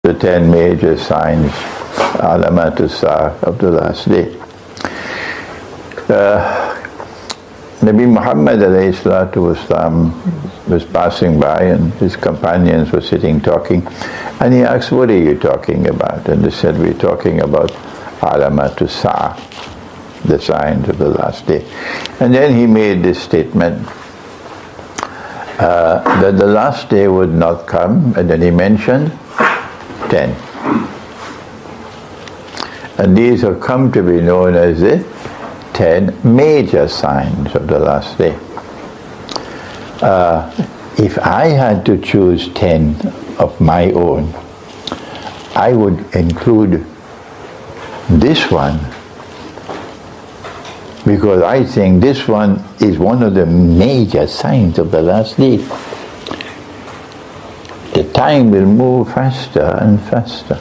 the 10 major signs, Alamatus Sa'ah, of the last day. Nabi Muhammad was passing by and his companions were sitting talking, and he asked, what are you talking about? And they said, we're talking about Alamatus Sa'ah, the signs of the last day. And then he made this statement that the last day would not come, and then he mentioned 10. And these have come to be known as the 10 major signs of the last day. If I had to choose 10 of my own, I would include this one, because I think this one is one of the major signs of the last day. The time will move faster and faster,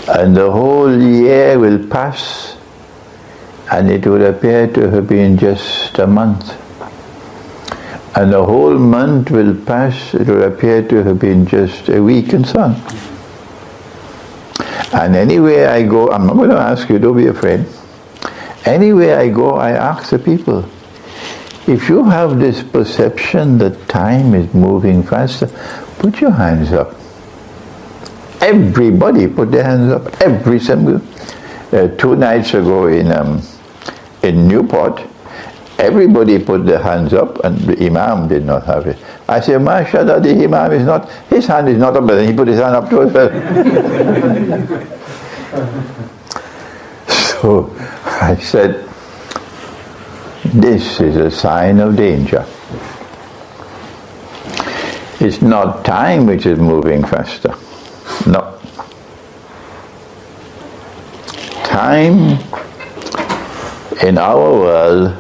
and the whole year will pass, and it would appear to have been just a month, and the whole month will pass, it will appear to have been just a week, and so on. And anywhere I go, I'm not going to ask you, don't be afraid. Anywhere I go, I ask the people, if you have this perception that time is moving faster, put your hands up. Everybody put their hands up. Every single. 2 nights ago in Newport, everybody put their hands up, and the Imam did not have it. I said, mashallah, the Imam is not, his hand is not up, but then he put his hand up to as well. So I said, this is a sign of danger. It's not time which is moving faster. No. Time in our world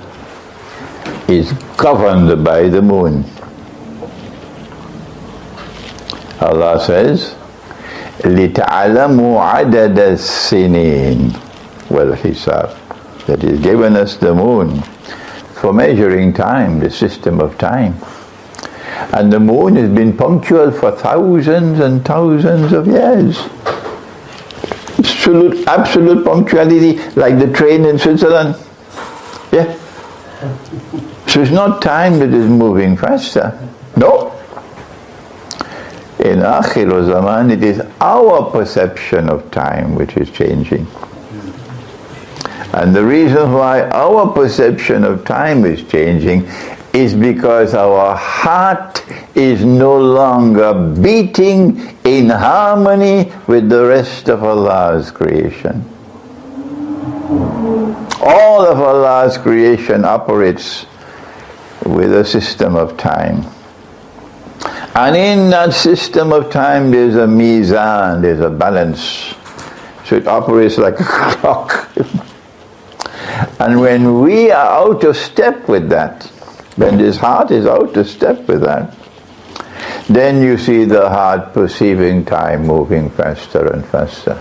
is governed by the moon. Allah says, لِتَعْلَمُوا عَدَدَ السِّنِينَ وَالْحِسَابِ. That He's given us the moon for measuring time, the system of time. And the moon has been punctual for thousands and thousands of years. Absolute punctuality, like the train in Switzerland. Yeah. So it's not time that is moving faster. No. In Akhir Zaman, it is our perception of time which is changing. And the reason why our perception of time is changing is because our heart is no longer beating in harmony with the rest of Allah's creation. All of Allah's creation operates with a system of time. And in that system of time there's a mizan, there's a balance. So it operates like a clock. And when we are out of step with that, when this heart is out of step with that, then you see the heart perceiving time moving faster and faster.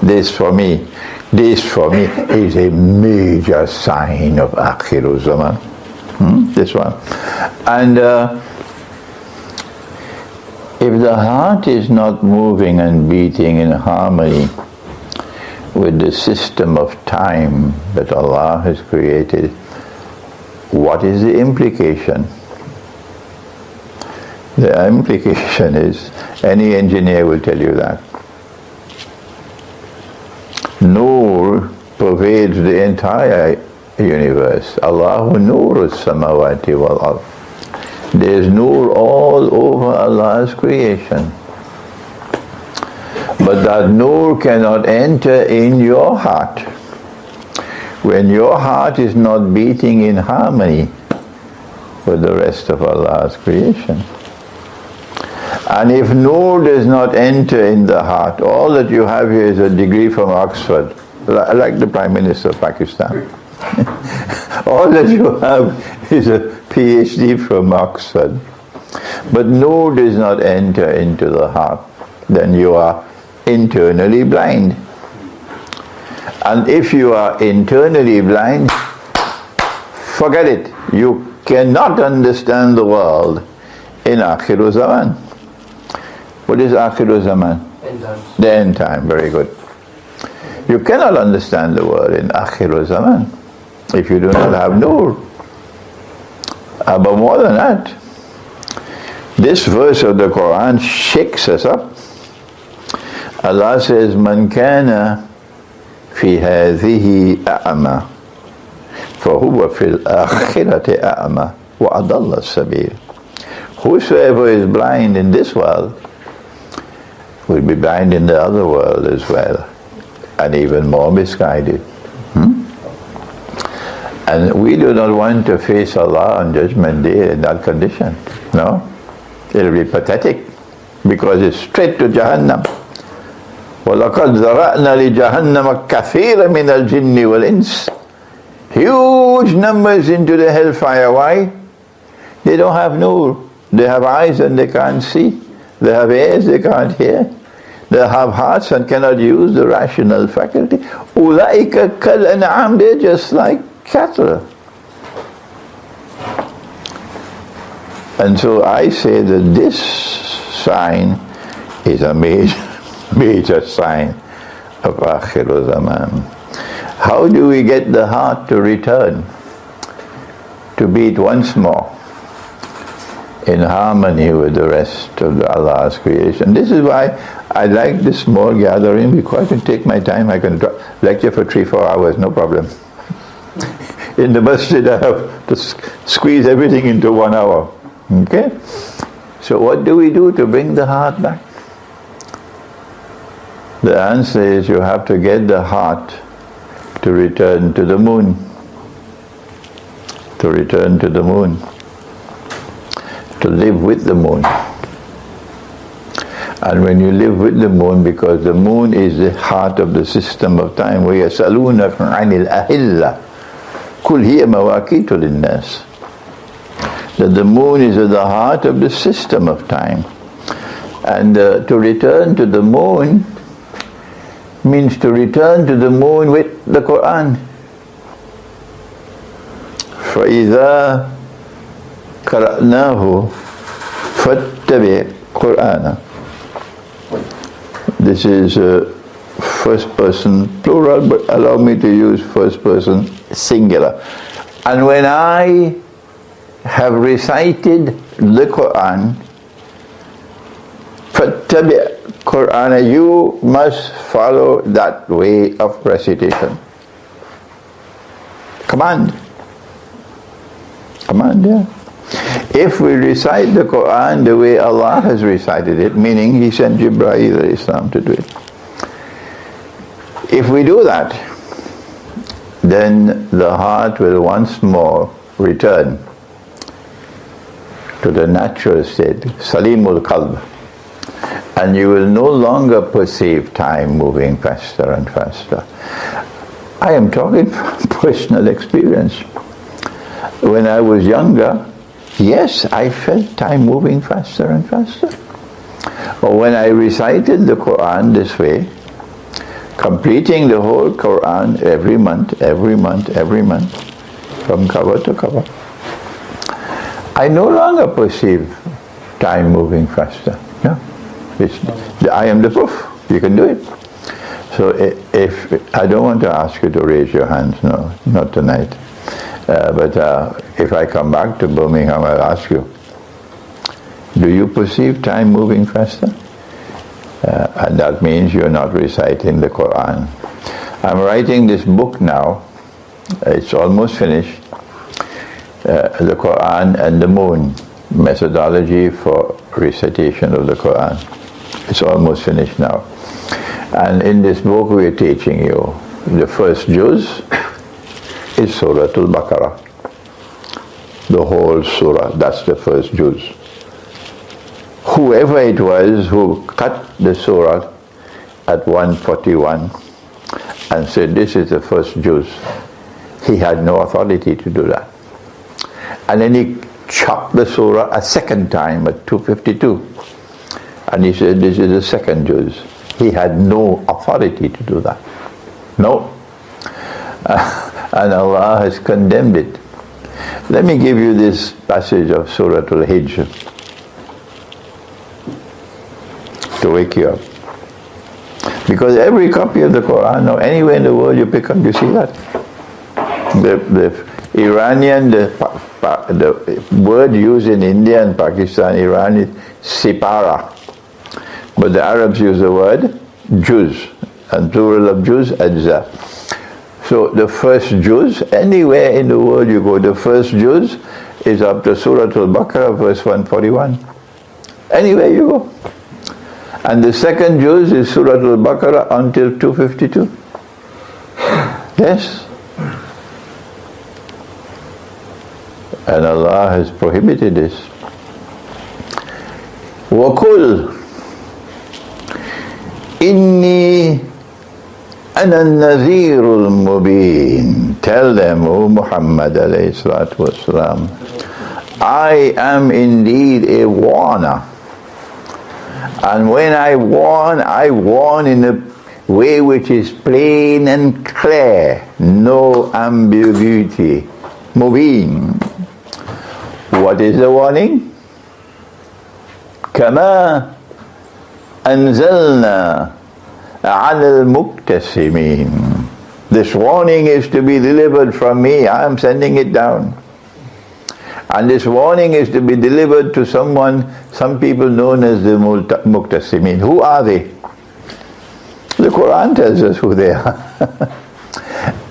This for me is a major sign of Akhir Zaman. This one. And if the heart is not moving and beating in harmony with the system of time that Allah has created, what is the implication? The implication is, any engineer will tell you that. Noor pervades the entire universe. Allahu Noor as-samawati wal-ard. There is Noor all over Allah's creation. But that Noor cannot enter in your heart when your heart is not beating in harmony with the rest of Allah's creation. And if Noor does not enter in the heart, all that you have here is a degree from Oxford, like the Prime Minister of Pakistan. All that you have is a PhD from Oxford. But Noor does not enter into the heart, then you are internally blind. And if you are internally blind, forget it. You cannot understand the world in Akhir Zaman. What is Akhiru Zaman? End times. The end time, very good. You cannot understand the word in Akhiru Zaman if you do not have Nur. But more than that, this verse of the Quran shakes us up. Allah says, Man kana fi hadhihi a'ma fahuwa fil akhirati a'ma wa adalla sabil. Whosoever is blind in this world will be blind in the other world as well, and even more misguided. And we do not want to face Allah on Judgment Day in that condition. No? It'll be pathetic, because it's straight to Jahannam. وَلَقَدْ ذَرَأْنَا لِجَهَنَّمَ كَثِيرًا مِنَ الْجِنِّ وَالْإِنسِ. Huge numbers into the hellfire. Why? They don't have nur. They have eyes and they can't see. They have ears, they can't hear. They have hearts and cannot use the rational faculty. أُولَئِكَ كَالْأَنْعَامِ. They're just like cattle. And so I say that this sign is a major sign of Akhiru Zaman. How do we get the heart to return, to beat once more in harmony with the rest of Allah's creation? This is why I like this small gathering, because I can take my time. I can lecture for 3-4 hours, no problem. In the masjid I have to squeeze everything into 1 hour. Okay? So what do we do to bring the heart back? The answer is you have to get the heart to return to the moon. To return to the moon. To live with the moon. And when you live with the moon, because the moon is the heart of the system of time, وَيَسْأَلُونَكَ عَنِ الْأَهِلَّةِ قُلْ هِيَ مَوَاقِيتُ لِلنَّاسِ. That the moon is at the heart of the system of time. And to return to the moon means to return to the moon with the Quran. فَإِذَا قَرَأْنَاهُ فَاتَّبِعْ قُرْآنَهُ. This is first person plural, but allow me to use first person singular. And when I have recited the Quran, فَاتَّبِعْ Quran, you must follow that way of recitation. Command, yeah. If we recite the Quran the way Allah has recited it, meaning He sent Jibreel alayhi salam to do it, if we do that, then the heart will once more return to the natural state, Salimul Qalb. And you will no longer perceive time moving faster and faster. I am talking from personal experience. When I was younger, yes, I felt time moving faster and faster. But when I recited the Quran this way, completing the whole Quran every month, from cover to cover, I no longer perceive time moving faster. Yeah. I am the proof. You can do it. So if I don't want to ask you to raise your hands, no, not tonight. But if I come back to Birmingham, I'll ask you, do you perceive time moving faster? And that means you're not reciting the Quran. I'm writing this book now. It's almost finished. The Quran and the Moon, methodology for recitation of the Quran. It's almost finished now. And in this book we're teaching you the first juz is Surah Al-Baqarah. The whole surah, that's the first juz. Whoever it was who cut the surah at 141 and said this is the first juz, he had no authority to do that. And then he chopped the surah a second time at 252. And he said this is the second juz. He had no authority to do that. No. And Allah has condemned it. Let me give you this passage of Surah Al-Hijr. to wake you up. Because every copy of the Quran, or anywhere in the world you pick up, you see that. The Iranian, the word used in India and Pakistan, Iran is sipara. But the Arabs use the word juz, and plural of juz, ajza. So the first juz, anywhere in the world you go, the first juz is up to Surah Al-Baqarah, verse 141. Anywhere you go. And the second juz is Surah Al-Baqarah until 252. Yes. And Allah has prohibited this. وَقُلْ إِنِّي أَنَا النَّذِيرُ الْمُبِينُ. Tell them, O Muhammad alayhi salatu wasalam, I am indeed a warner. And when I warn in a way which is plain and clear, no ambiguity. Mubin. What is the warning? كما أنزلنا على المقتسمين. This warning is to be delivered from me. I am sending it down. And this warning is to be delivered to some people known as the Muqtasimin. Who are they? The Quran tells us who they are.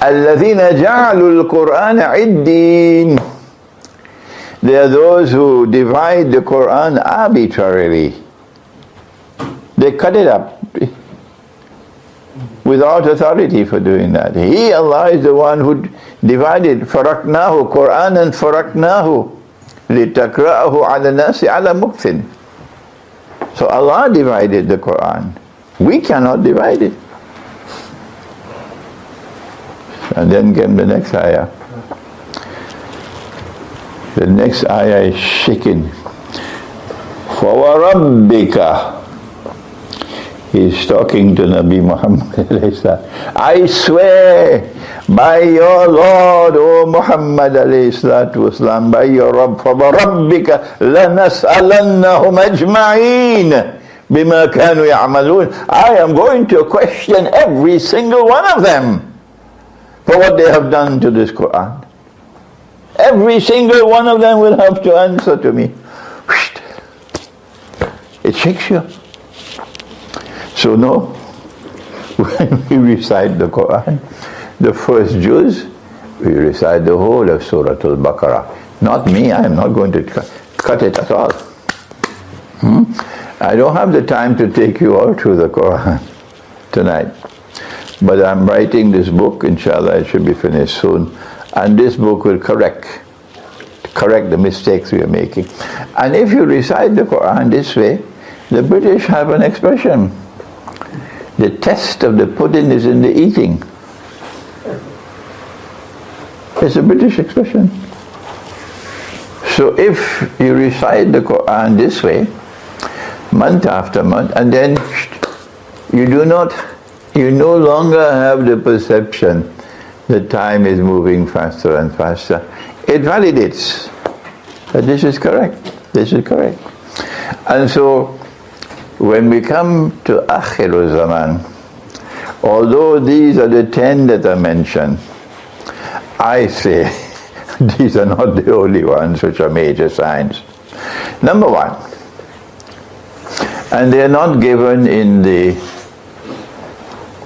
الَّذِينَ جَعَلُوا الْقُرْآنَ عِدِّينَ. They are those who divide the Quran arbitrarily. They cut it up without authority for doing that. He, Allah, is the one who divided فَرَقْنَاهُ قُرْآنًا فَرَقْنَاهُ لِتَقْرَأَهُ عَلَى النَّاسِ عَلَى مُكْثٍ. So Allah divided the Quran. We cannot divide it. And then came the next ayah. The next ayah is shaking. فَوَرَبِّكَ. He's talking to Nabi Muhammad. I swear by your Lord, O Muhammad والسلام, by your Rabb, فَوَرَبِّكَ لَنَسْأَلَنَّهُمْ أَجْمَعِينَ بِمَا كَانُوا يَعْمَلُونَ. I am going to question every single one of them for what they have done to this Quran. Every single one of them will have to answer to me. It shakes you. So no, when we recite the Quran, the first juz, we recite the whole of Surah Al-Baqarah. Not me, I am not going to cut it at all. I don't have the time to take you all through the Quran tonight. But I'm writing this book, inshallah it should be finished soon. And this book will correct the mistakes we are making. And if you recite the Quran this way, the British have an expression. The test of the pudding is in the eating. It's a British expression. So if you recite the Quran this way, month after month, and then you no longer have the perception that time is moving faster and faster. It validates that this is correct. This is correct. And so when we come to Akhirul Zaman, although these are the 10 that are mentioned, I say these are not the only ones which are major signs. Number one, and they are not given in the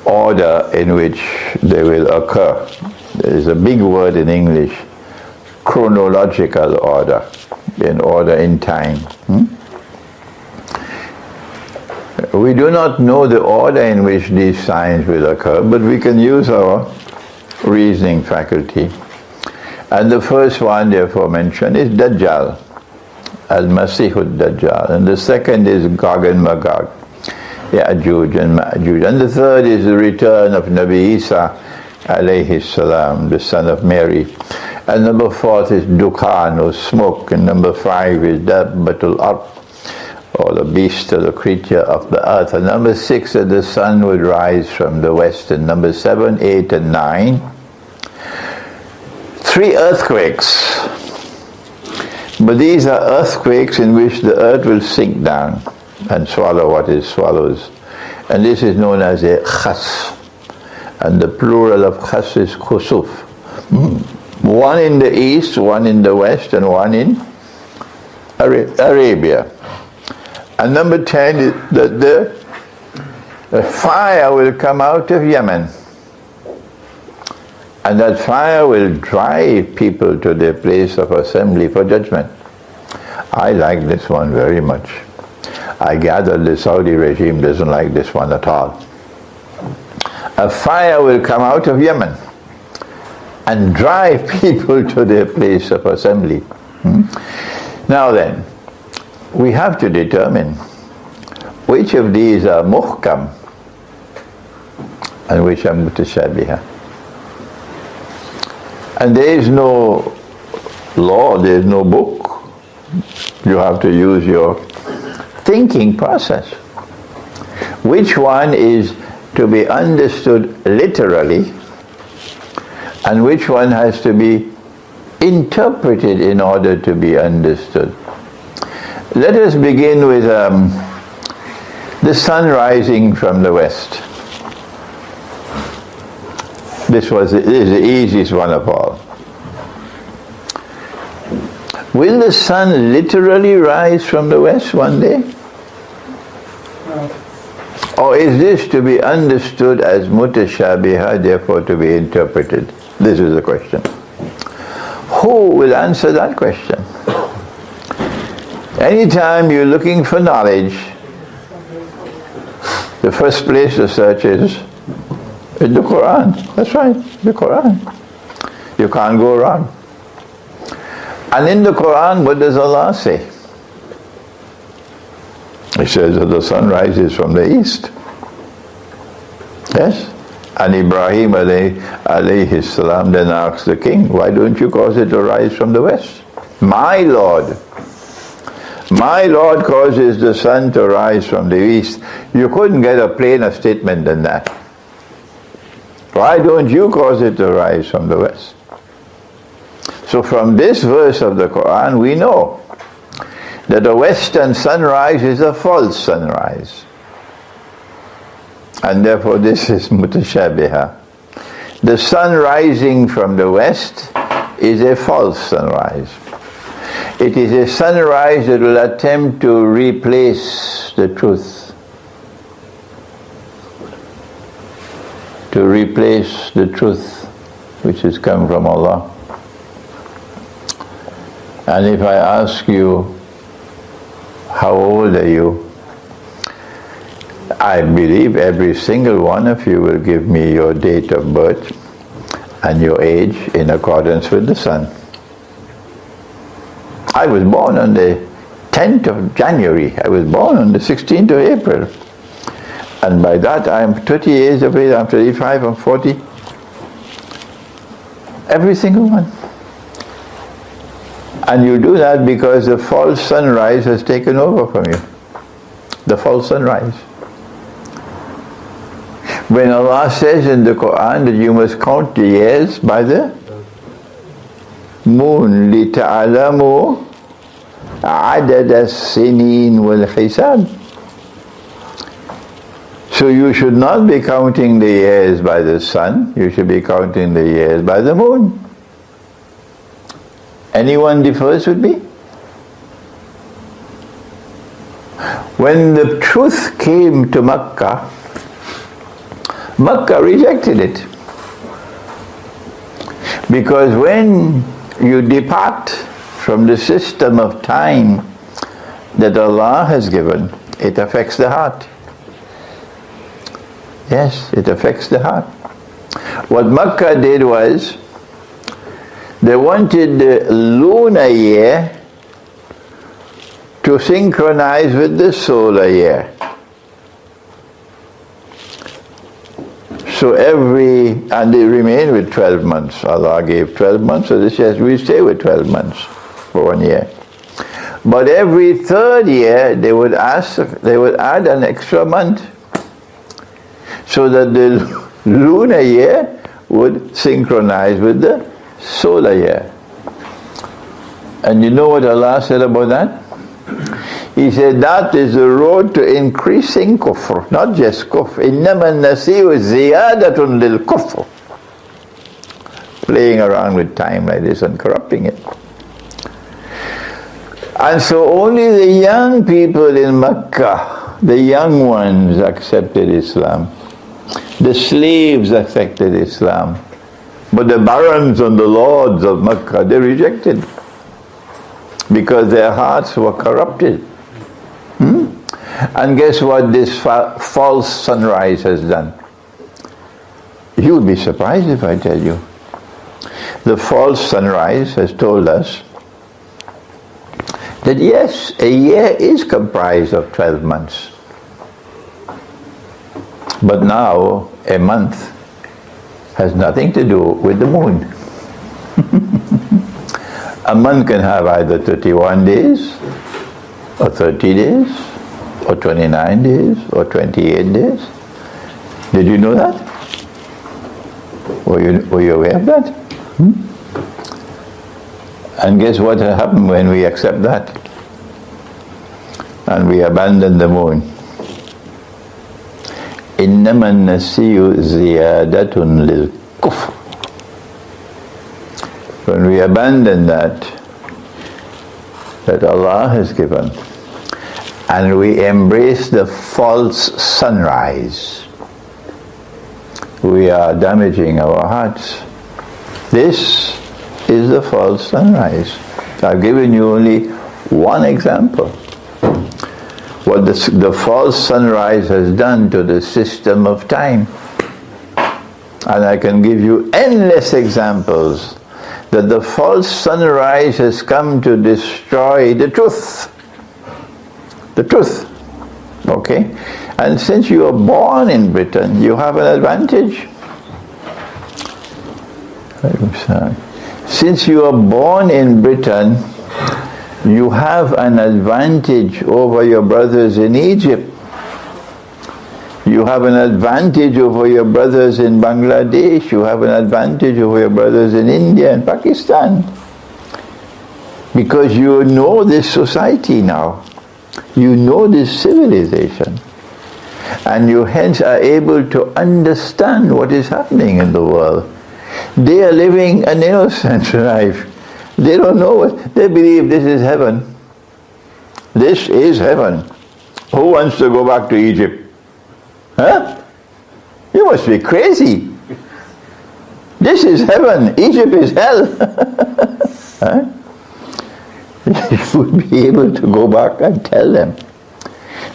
order in which they will occur. There is a big word in English, chronological order, in order in time. We do not know the order in which these signs will occur, but we can use our reasoning faculty. And the first one therefore mentioned is Dajjal, Al-Masihud Dajjal. And the second is Gog and Magog, Ya'juj and Ma'juj. And the third is the return of Nabi Isa alayhi salam, the son of Mary. And number fourth is Dukhan, or smoke. And number five is Dabbatul Ard, or the beast or the creature of the earth. And number six, that the sun would rise from the west. And number 7, 8, and 9, 3 earthquakes. But these are earthquakes in which the earth will sink down. and swallow what it swallows. And this is known as a khas. And the plural of khas is khusuf. One in the east, one in the west, and one in Arabia. And number 10 is that the fire will come out of Yemen. And that fire will drive people to their place of assembly for judgment. I like this one very much. I gather the Saudi regime doesn't like this one at all. A fire will come out of Yemen and drive people to their place of assembly. Now then, we have to determine which of these are muhkam and which are mutashabihah. And there is no law, there is no book. You have to use your thinking process. Which one is to be understood literally and which one has to be interpreted in order to be understood? Let us begin with the sun rising from the west. This is the easiest one of all. Will the sun literally rise from the west one day? No. Or is this to be understood as mutashabihah, therefore to be interpreted? This is the question. Who will answer that question? Anytime you're looking for knowledge, the first place to search is in the Quran. That's right, the Quran. You can't go wrong. And in the Quran, what does Allah say? He says that the sun rises from the east. Yes? And Ibrahim alayhi salam then asked the king, why don't you cause it to rise from the west? My Lord causes the sun to rise from the east. You couldn't get a plainer statement than that. Why don't you cause it to rise from the west? So from this verse of the Quran, we know that the western sunrise is a false sunrise. And therefore this is mutashabihah. The sun rising from the west is a false sunrise. It is a sunrise that will attempt to replace the truth. To replace the truth which has come from Allah. And if I ask you, how old are you? I believe every single one of you will give me your date of birth and your age in accordance with the sun. I was born on the 10th of January. I was born on the 16th of April. And by that I am 30 years of age, I'm 35, I'm 40. Every single one. And you do that because the false sunrise has taken over from you. The false sunrise. When Allah says in the Quran that you must count the years by the moon, لِتَعْلَمُوا عَدَدَ السِّنِينَ وَالْحِسَابِ. So you should not be counting the years by the sun, you should be counting the years by the moon. Anyone differs with me? When the truth came to Makkah, Makkah rejected it. Because when you depart from the system of time that Allah has given, it affects the heart. Yes, it affects the heart. What Makkah did was, they wanted the lunar year to synchronize with the solar year. So and they remain with 12 months. Allah gave 12 months, so this year we stay with 12 months for 1 year. But every third year they would add an extra month so that the lunar year would synchronize with the solar year. And you know what Allah said about that? He said that is the road to increasing kufr, not just kufr. إِنَّمَا النَّسِيُّ زِيَادَةٌ لِلْكُفْرِ. Playing around with time like this and corrupting it. And so only the young people in Mecca, the young ones, accepted Islam. The slaves accepted Islam. But the barons and the lords of Mecca, they rejected. Because their hearts were corrupted. And guess what this false sunrise has done? You would be surprised if I tell you. The false sunrise has told us that yes, a year is comprised of 12 months. But now a month has nothing to do with the moon. A month can have either 31 days, or 30 days, or 29 days, or 28 days. Did you know that? Were you aware of that? And guess what happened when we accept that? And we abandon the moon. إِنَّمَا النَّسِيُّ زِيَادَةٌ لِلْكُفْرِ. When we abandon that Allah has given, and we embrace the false sunrise, we are damaging our hearts. This is the false sunrise. I've given you only one example. What the false sunrise has done to the system of time. And I can give you endless examples that the false sunrise has come to destroy the truth. The truth. Okay? And since you are born in Britain, you have an advantage. Since you are born in Britain, you have an advantage over your brothers in Egypt. You have an advantage over your brothers in Bangladesh. You have an advantage over your brothers in India and Pakistan. Because you know this society now. You know this civilization. And you hence are able to understand what is happening in the world. They are living an innocent life. They don't know it. They believe this is heaven. This is heaven. Who wants to go back to Egypt? Huh? You must be crazy. This is heaven. Egypt is hell. Huh? You would be able to go back and tell them.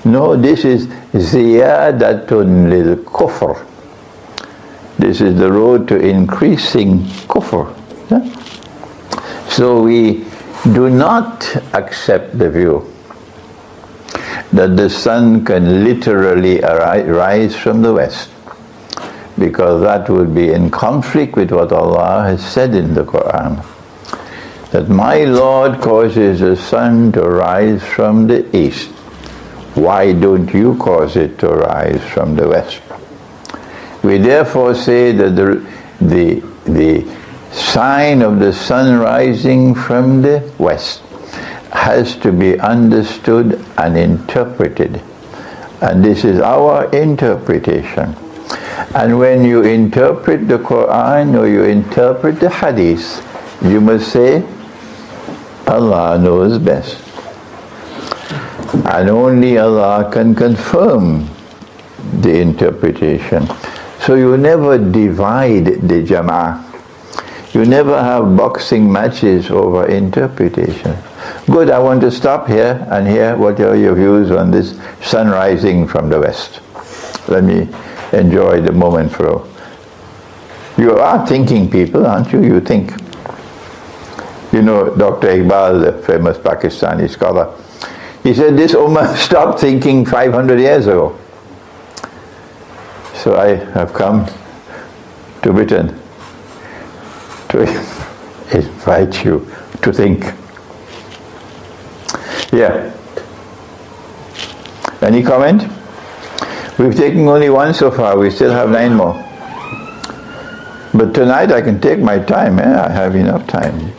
No, this is ziyadatun lil kufr. This is the road to increasing kufr. Huh? So we do not accept the view that the sun can literally rise from the west, because that would be in conflict with what Allah has said in the Quran, that my Lord causes the sun to rise from the east. Why don't you cause it to rise from the west? We therefore say that the sign of the sun rising from the west has to be understood and interpreted. And this is our interpretation. And when you interpret the Quran or you interpret the Hadith, you must say, Allah knows best. And only Allah can confirm the interpretation. So you never divide the Jama'ah. You never have boxing matches over interpretation. Good, I want to stop here and hear what are your views on this sun rising from the west. Let me enjoy the moment for... You are thinking people, aren't you? You think. You know Dr. Iqbal, the famous Pakistani scholar, he said this Ummah stopped thinking 500 years ago. So I have come to Britain to invite you to think. Yeah. Any comment? We've taken only one so far. We still have 9 more. But tonight I can take my time. I have enough time.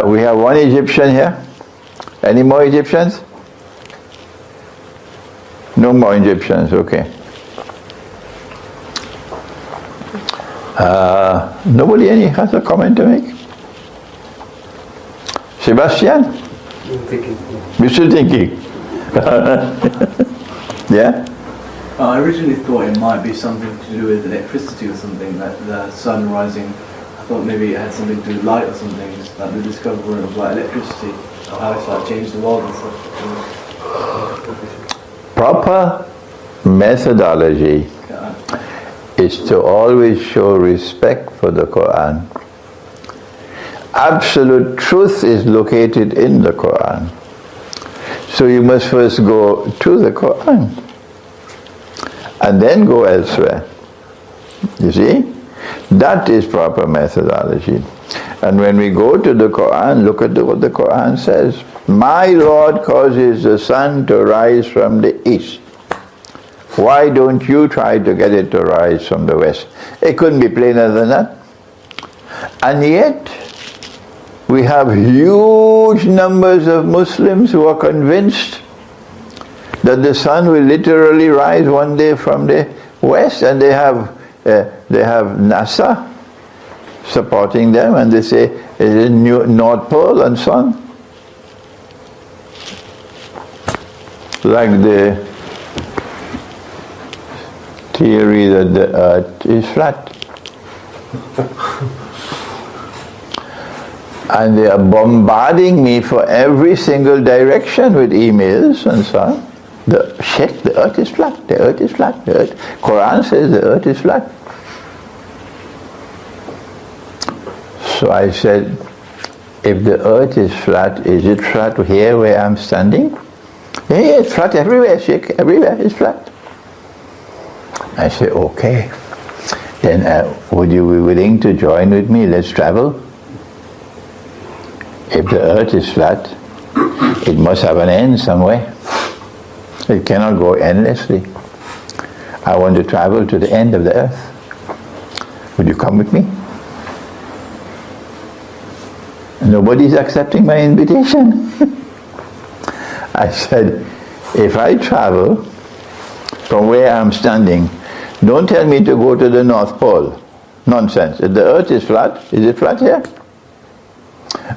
We have one Egyptian here. Any more Egyptians? No more Egyptians, okay. Nobody any has a comment to make? Sebastian? I'm thinking. You're still thinking? Yeah? I originally thought it might be something to do with electricity or something, like the sun rising. I thought maybe it had something to do with light or something, like the discovery of like electricity, or how it's like changed the world and stuff. Proper methodology is to always show respect for the Quran. Absolute truth is located in the Quran. So you must first go to the Quran and then go elsewhere. You see? That is proper methodology. And when we go to the Quran, look at what the Quran says. My Lord causes the sun to rise from the east. Why don't you try to get it to rise from the west? It couldn't be plainer than that. And yet, we have huge numbers of Muslims who are convinced that the sun will literally rise one day from the west, and they have NASA supporting them, and they say it is North Pole and so on. Like the theory that the earth is flat. And they are bombarding me for every single direction with emails and so on. Check, the earth is flat, the earth is flat, the earth. Quran says the earth is flat. So I said, if the earth is flat, is it flat here where I'm standing? Yeah, it's flat everywhere, Sheikh, everywhere it's flat. I said, okay. Then would you be willing to join with me? Let's travel. If the earth is flat, it must have an end somewhere. It cannot go endlessly. I want to travel to the end of the earth. Would you come with me? Nobody's accepting my invitation. I said, if I travel from where I'm standing, don't tell me to go to the North Pole. Nonsense. If the earth is flat, is it flat here?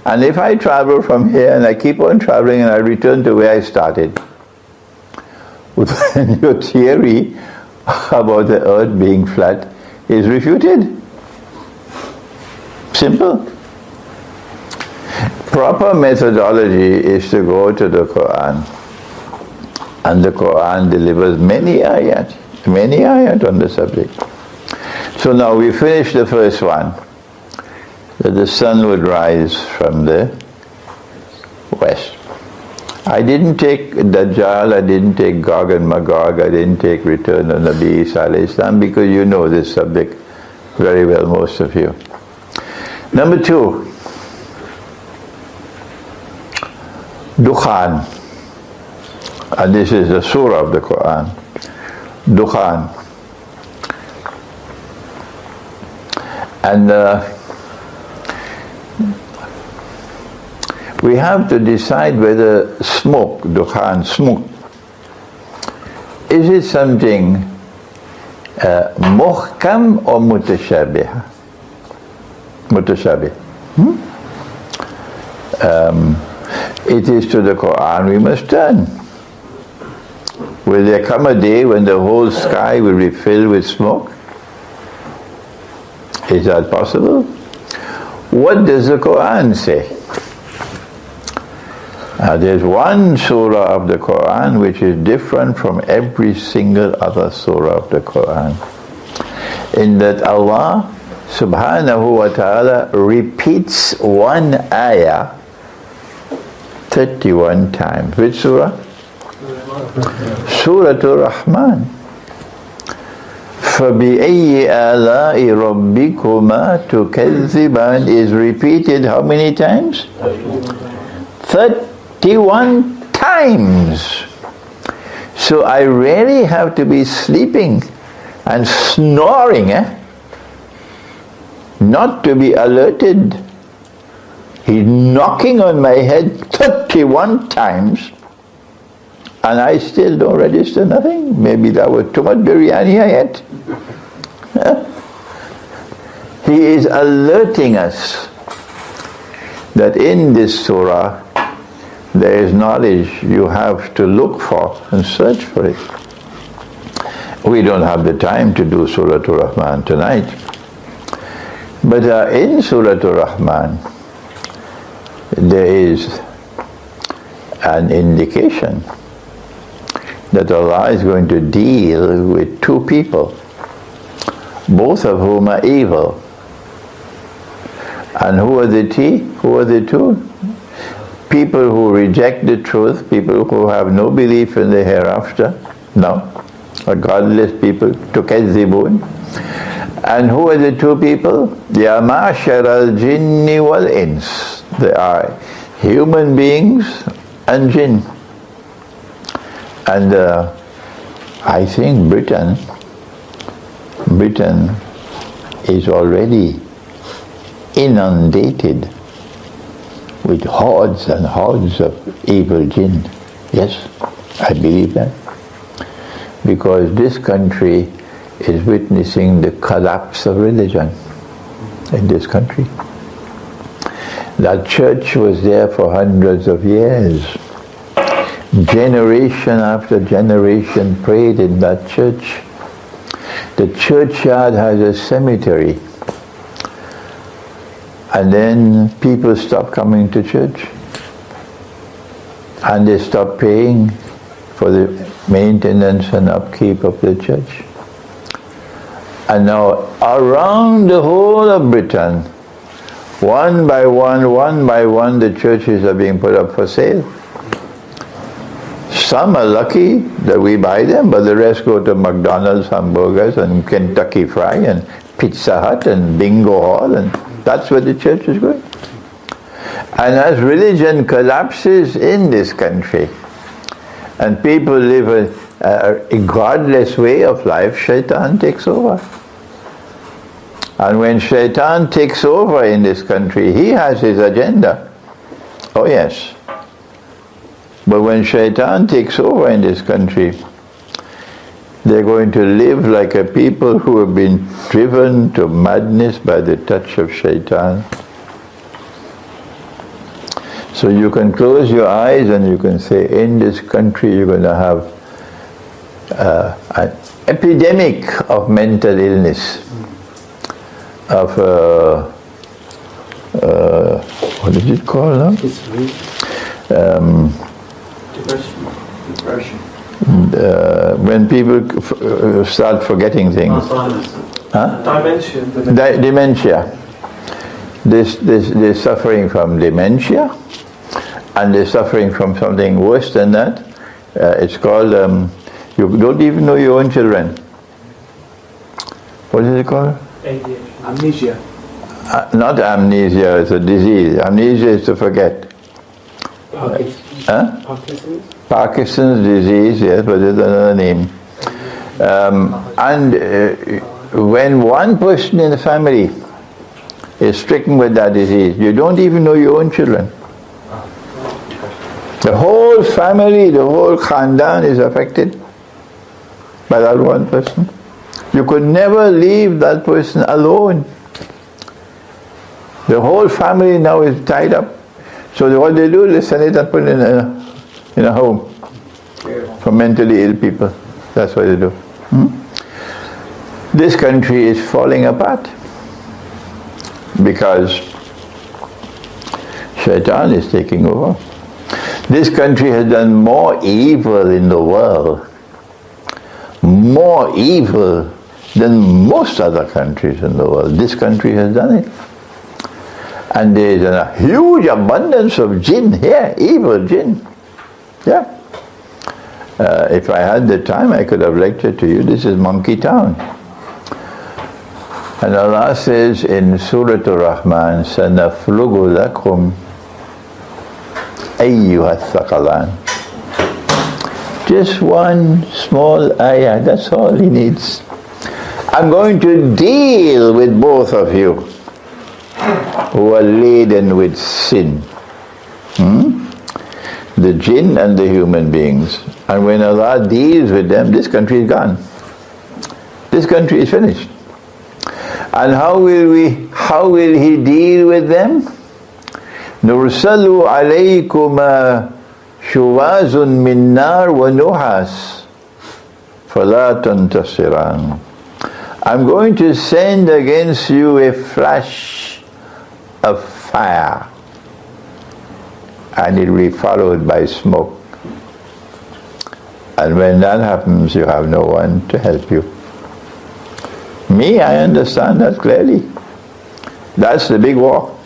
And if I travel from here and I keep on traveling and I return to where I started, then your theory about the earth being flat is refuted. Simple. Proper methodology is to go to the Quran. And the Quran delivers many ayat on the subject. So now we finished the first one, that the sun would rise from the west. I didn't take Dajjal, I didn't take Gog and Magog, I didn't take Return of Nabi Isa alayhi salam, because you know this subject very well, most of you. Number 2, Dukhan. And this is the surah of the Quran. Dukhan. And we have to decide whether smoke, Dukhan, smoke, is it something muhkam or mutashabih? Mutashabih. It is to the Quran we must turn. Will there come a day when the whole sky will be filled with smoke? Is that possible? What does the Quran say? There's one surah of the Quran which is different from every single other surah of the Quran, in that Allah subhanahu wa ta'ala repeats one ayah 31 times. Which surah? Surah Ar-Rahman. فَبِأَيِّ آلَاءِ رَبِّكُمَا تُكَذِّبَانِ is repeated how many times? 31 times. So I really have to be sleeping and snoring, not to be alerted He's knocking on my head 31 times, and I still don't register nothing. Maybe that was too much biryani I ate. He is alerting us that in this surah there is knowledge you have to look for and search for it. We don't have the time to do Surah Ar-Rahman tonight, but in Surah Ar-Rahman there is an indication that Allah is going to deal with two people, both of whom are evil. And who are the two? People who reject the truth, people who have no belief in the hereafter, no, are godless people, tukazzibun. And who are the two people? Ya ma'shar al-jinni wal-ins. They are human beings and jinn. And I think Britain is already inundated with hordes and hordes of evil jinn. Yes, I believe that. Because this country is witnessing the collapse of religion in this country. That church was there for hundreds of years. Generation after generation prayed in that church. The churchyard has a cemetery. And then people stop coming to church. And they stop paying for the maintenance and upkeep of the church. And now around the whole of Britain, one by one, the churches are being put up for sale. Some are lucky that we buy them, but the rest go to McDonald's hamburgers and Kentucky Fried and Pizza Hut and Bingo Hall, and that's where the church is going. And as religion collapses in this country and people live a godless way of life, Shaitan takes over. And when Shaitan takes over in this country, he has his agenda. Oh yes. But when Shaitan takes over in this country, they're going to live like a people who have been driven to madness by the touch of Shaitan. So you can close your eyes and you can say, in this country you're going to have an epidemic of mental illness, of what is it called now? Depression. When people start forgetting things. Dementia. They're suffering from dementia, and they're suffering from something worse than that. It's called, you don't even know your own children. What is it called? Amnesia. Not amnesia, it's a disease. Amnesia is to forget. Parkinson's? Parkinson's disease, yes, but there's another name. When one person in the family is stricken with that disease, you don't even know your own children. The whole family, the whole khandan is affected by that one person. You could never leave that person alone. The whole family now is tied up. So what they do, they send it and put it in a home for mentally ill people. That's what they do. This country is falling apart because Shaitan is taking over. This country has done more evil in the world, more evil than most other countries in the world. This country has done it. And there is a huge abundance of jinn here, evil jinn. Yeah. If I had the time, I could have lectured to you. This is Monkey Town. And Allah says in Surah Ar-Rahman, سَنَفْلُغُ لَكُمْ أَيُّهَا الثَّقَلَانِ. Just one small ayah, that's all he needs. I'm going to deal with both of you. who are laden with sin. The jinn and the human beings. And when Allah deals with them, this country is gone. This country is finished. And how will He deal with them? نُرْسَلُ عَلَيْكُمَا شُوَازٌ مِّن نَارٍ وَنُحَاسٌ فَلَا تَنْتَصِرَانِ. I'm going to send against you a flash of fire, and it will be followed by smoke. And when that happens, you have no one to help you. Me, I understand that clearly. That's the big war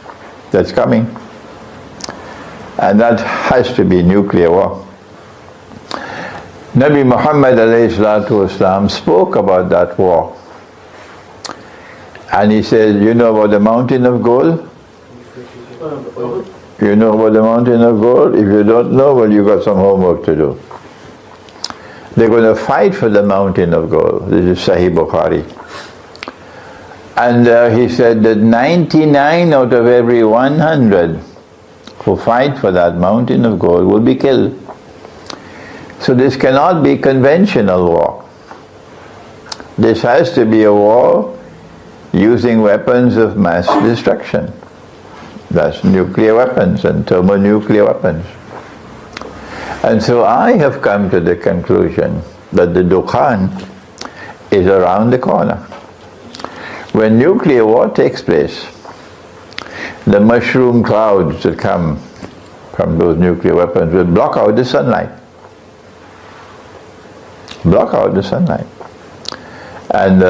that's coming. And that has to be nuclear war. Nabi Muhammad ﷺ spoke about that war. And he said, you know about the mountain of gold? You know about the mountain of gold? If you don't know, well, you got some homework to do. They're going to fight for the mountain of gold. This is Sahih Bukhari. And he said that 99 out of every 100 who fight for that mountain of gold will be killed. So this cannot be conventional war. This has to be a war using weapons of mass destruction. That's nuclear weapons and thermonuclear weapons. And so I have come to the conclusion that the Dukhan is around the corner. When nuclear war takes place, the mushroom clouds that come from those nuclear weapons will block out the sunlight. Block out the sunlight. And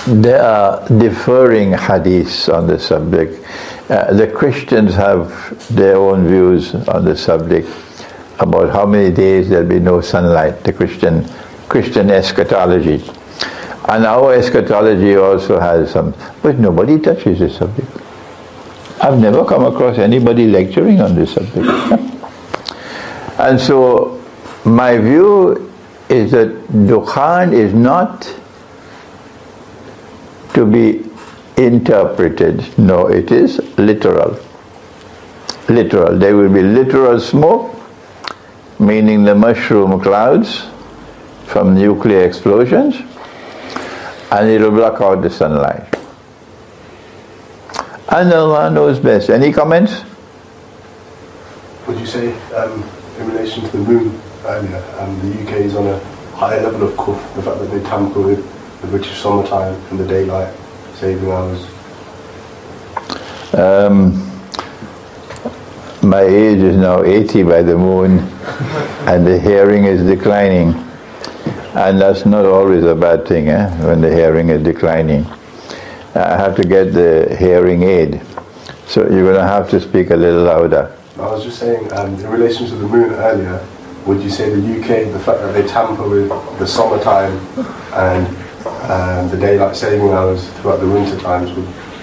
there are differing hadiths on the subject. The Christians have their own views on the subject about how many days there'll be no sunlight, the Christian eschatology. And our eschatology also has some, but nobody touches this subject. I've never come across anybody lecturing on this subject. And so my view is that Dukhan is not to be interpreted. No, it is literal. Literal. There will be literal smoke, meaning the mushroom clouds from nuclear explosions, and it will block out the sunlight. And Allah knows best. Any comments? Would you say, in relation to the moon earlier, the UK is on a higher level of kufr, the fact that they tamper with the British summertime and the daylight saving hours? My age is now 80 by the moon, and the hearing is declining. And that's not always a bad thing, when the hearing is declining. I have to get the hearing aid. So you're going to have to speak a little louder. I was just saying, in relation to the moon earlier, would you say the UK, the fact that they tamper with the summertime and the daylight saving hours throughout the winter times,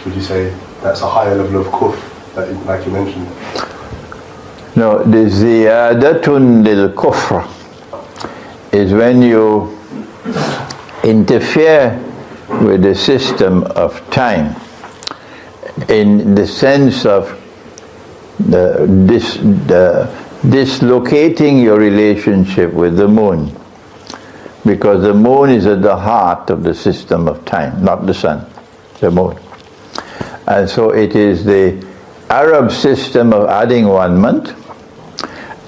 would you say that's a higher level of kufr, like you mentioned? No, the ziyadatun lil kufr is when you interfere with the system of time in the sense of dislocating your relationship with the moon, because the moon is at the heart of the system of time, not the sun, the moon. And so it is the Arab system of adding 1 month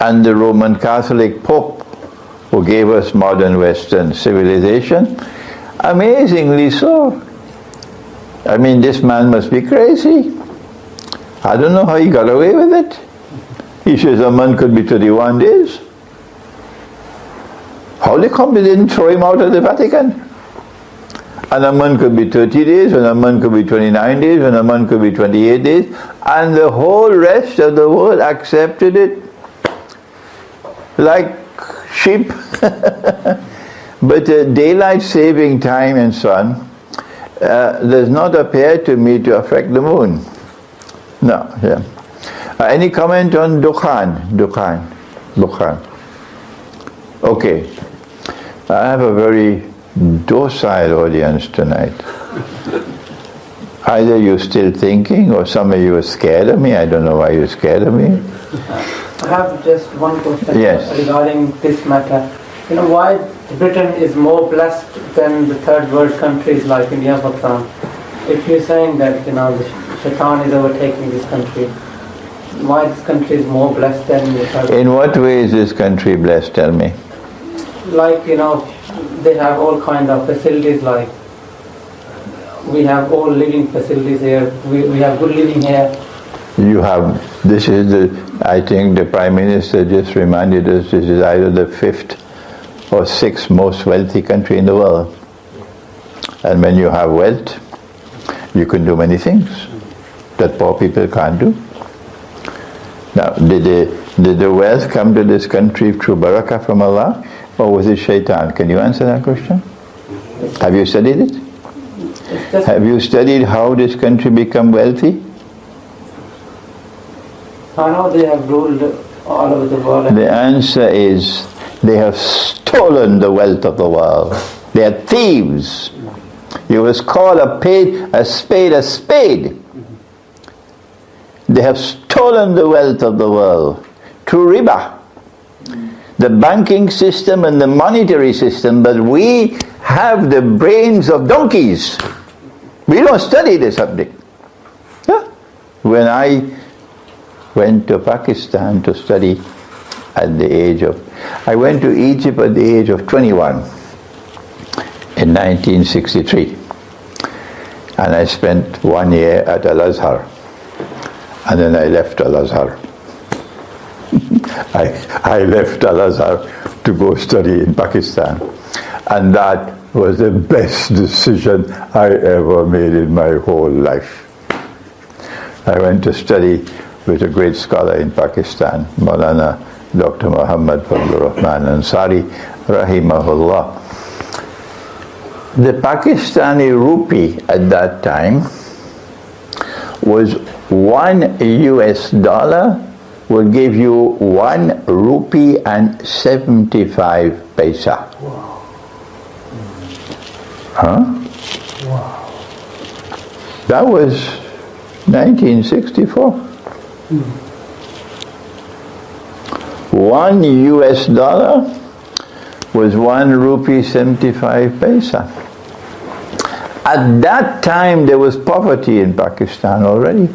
and the Roman Catholic Pope who gave us modern Western civilization, amazingly so. I mean, this man must be crazy. I don't know how he got away with it. He says a month could be 31 days. How they come, they didn't throw him out of the Vatican? And a month could be 30 days, and a month could be 29 days, and a month could be 28 days, and the whole rest of the world accepted it like sheep. But daylight saving time and so on does not appear to me to affect the moon. No, yeah. Any comment on Dukhan? Okay. I have a very docile audience tonight. Either you're still thinking, or some of you are scared of me. I don't know why you're scared of me. I have just one question Yes. regarding this matter. You know, why Britain is more blessed than the third world countries like India, Pakistan? If you're saying that, you know, the shaitan is overtaking this country, why this country is more blessed than the third? In what way is this country blessed? Tell me. Like, you know, they have all kind of facilities, like we have all living facilities here, we have good living here. You have, this is I think the Prime Minister just reminded us, this is either the 5th or 6th most wealthy country in the world. And when you have wealth, you can do many things that poor people can't do. Now, did the wealth come to this country through barakah from Allah, or was it shaitan? Can you answer that question? Have you studied it? Have you studied how this country become wealthy? I know they have ruled all over the world. The answer is they have stolen the wealth of the world. They are thieves. You must call a spade a spade. They have stolen the wealth of the world through riba, the banking system and the monetary system, but we have the brains of donkeys. We don't study the subject. Yeah. When I went to Pakistan to study I went to Egypt at the age of 21 in 1963, and I spent 1 year at Al-Azhar, and then I left Al-Azhar. I left Al-Azhar to go study in Pakistan, and that was the best decision I ever made in my whole life. I went to study with a great scholar in Pakistan, Maulana Dr. Muhammad Fadlur Rahman Ansari, rahimahullah. The Pakistani rupee at that time was $1 will give you 1 rupee and 75 paisa. Wow. Huh? Wow. That was 1964. $1 was 1 rupee 75 paisa. At that time there was poverty in Pakistan already.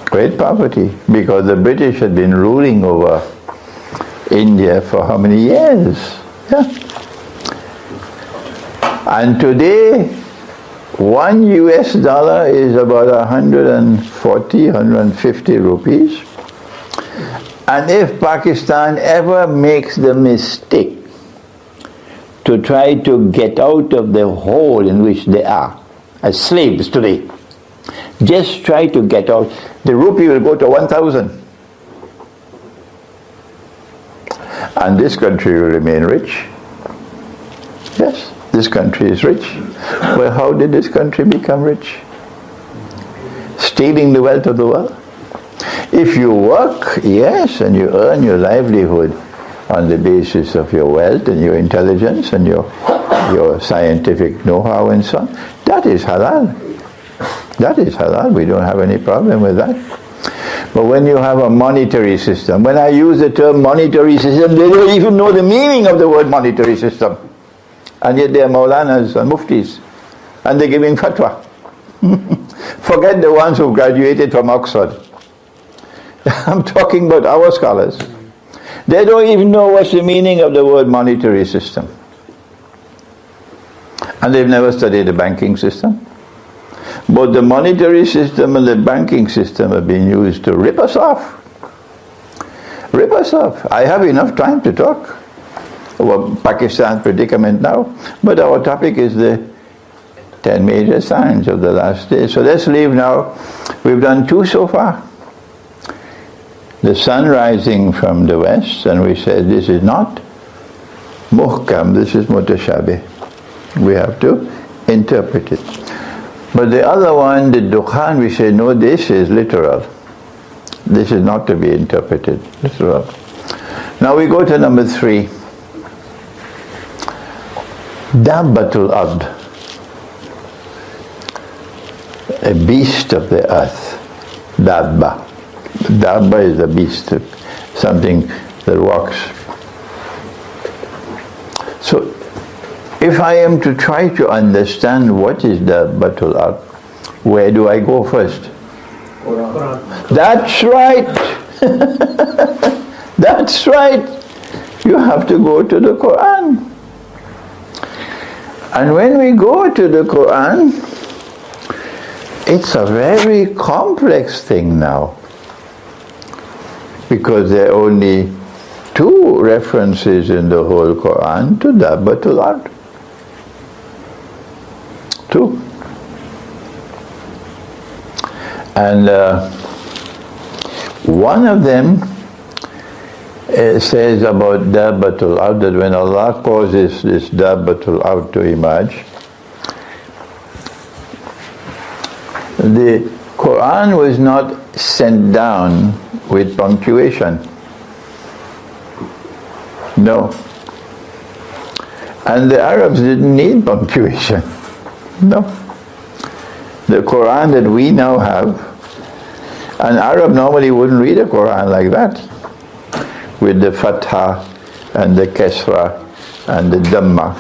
Great poverty, because the British had been ruling over India for how many years? Yeah. And today $1 is about 140, 150 rupees. And if Pakistan ever makes the mistake to try to get out of the hole in which they are, as slaves today, just try to get out, the rupee will go to 1,000. And this country will remain rich. Yes, this country is rich. Well, how did this country become rich? Stealing the wealth of the world. If you work, yes, and you earn your livelihood on the basis of your wealth and your intelligence and your scientific know-how and so on, that is halal. That is halal. We don't have any problem with that. But when you have a monetary system, when I use the term monetary system, they don't even know the meaning of the word monetary system. And yet they are Maulanas and Muftis, and they're giving fatwa. Forget the ones who graduated from Oxford. I'm talking about our scholars. They don't even know what's the meaning of the word monetary system. And they've never studied the banking system. Both the monetary system and the banking system have been used to rip us off. Rip us off. I have enough time to talk about Pakistan's predicament now, but our topic is the 10 major signs of the last day. So let's leave now. We've done 2 so far. The sun rising from the west, and we said this is not muhkam, this is mutashabih. We have to interpret it. But the other one, the dukhan, we say no, this is literal. This is not to be interpreted literal. Now we go to number 3. Dabbatul Ard. a beast of the earth, Dabba. Dabba is a beast, something that walks. So, if I am to try to understand what is Dabbatul Ard, where do I go first? Quran. That's right. That's right. You have to go to the Quran. And when we go to the Quran, it's a very complex thing now. Because there are only 2 references in the whole Quran to Dabbatul Ard. 2. And one of them says about Dabbatul Ard that when Allah causes this Dabbatul Ard to emerge, the Quran was not sent down with punctuation. No. And the Arabs didn't need punctuation. No. The Quran that we now have, an Arab normally wouldn't read a Quran like that, with the Fatha and the Kesra and the Dhamma.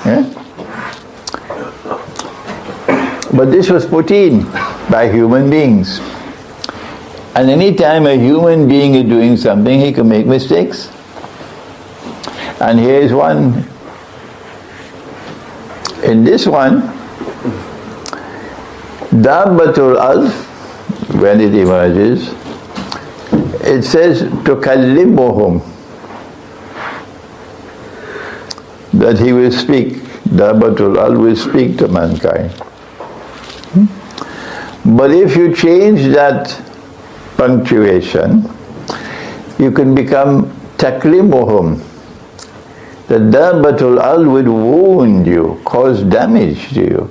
But this was put in by human beings. And any time a human being is doing something, he can make mistakes. And here is one. In this one, Dabbatul Ard, when it emerges, it says tukallimuhum, that he will speak. Dabbatul Ard will speak to mankind. But if you change that punctuation, you can become taklimuhum. The Dabbatul Ard would wound you, cause damage to you.